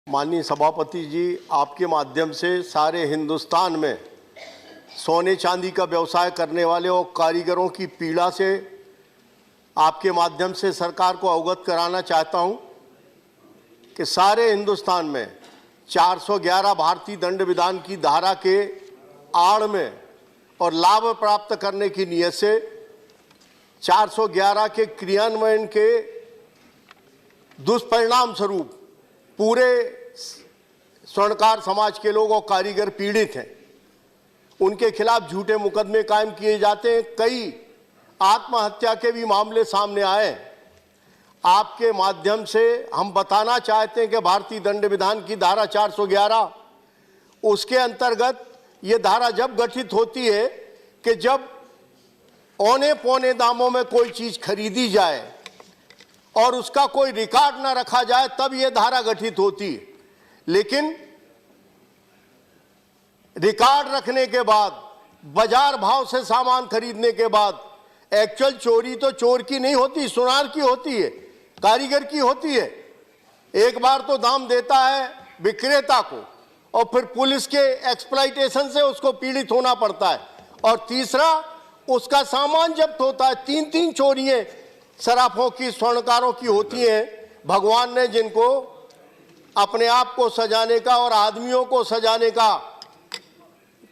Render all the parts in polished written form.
माननीय सभापति जी, आपके माध्यम से सारे हिंदुस्तान में सोने चांदी का व्यवसाय करने वाले और कारीगरों की पीड़ा से आपके माध्यम से सरकार को अवगत कराना चाहता हूं कि सारे हिंदुस्तान में 411 भारतीय दंड विधान की धारा के आड़ में और लाभ प्राप्त करने की नीयत से 411 के क्रियान्वयन के दुष्परिणाम स्वरूप पूरे स्वर्णकार समाज के लोग और कारीगर पीड़ित हैं। उनके खिलाफ झूठे मुकदमे कायम किए जाते हैं। कई आत्महत्या के भी मामले सामने आए। आपके माध्यम से हम बताना चाहते हैं कि भारतीय दंड विधान की धारा 411 उसके अंतर्गत ये धारा जब गठित होती है कि जब औने पौने दामों में कोई चीज खरीदी जाए और उसका कोई रिकॉर्ड ना रखा जाए तब ये धारा गठित होती है। लेकिन रिकॉर्ड रखने के बाद, बाजार भाव से सामान खरीदने के बाद एक्चुअल चोरी तो चोर की नहीं होती, सुनार की होती है, कारीगर की होती है। एक बार तो दाम देता है विक्रेता को और फिर पुलिस के एक्सप्लॉइटेशन से उसको पीड़ित होना पड़ता है। और तीसरा, उसका सामान जब्त होता है। तीन तीन चोरियां सराफों की, स्वर्णकारों की होती हैं। भगवान ने जिनको अपने आप को सजाने का और आदमियों को सजाने का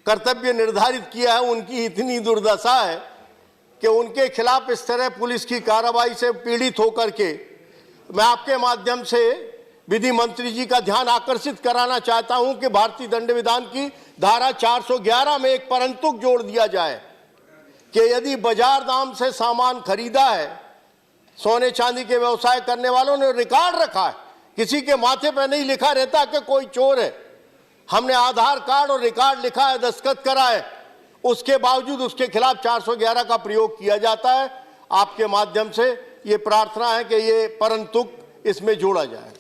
कर्तव्य निर्धारित किया है, उनकी इतनी दुर्दशा है कि उनके खिलाफ इस तरह पुलिस की कार्रवाई से पीड़ित होकर के मैं आपके माध्यम से विधि मंत्री जी का ध्यान आकर्षित कराना चाहता हूं कि भारतीय दंड विधान की धारा 411 में एक परंतुक जोड़ दिया जाए कि यदि बाजार दाम से सामान खरीदा है, सोने चांदी के व्यवसाय करने वालों ने रिकॉर्ड रखा है, किसी के माथे पर नहीं लिखा रहता कि कोई चोर है, हमने आधार कार्ड और रिकॉर्ड लिखा है, दस्तखत करा है, उसके बावजूद उसके खिलाफ 411 का प्रयोग किया जाता है। आपके माध्यम से ये प्रार्थना है कि ये परंतुक इसमें जोड़ा जाए।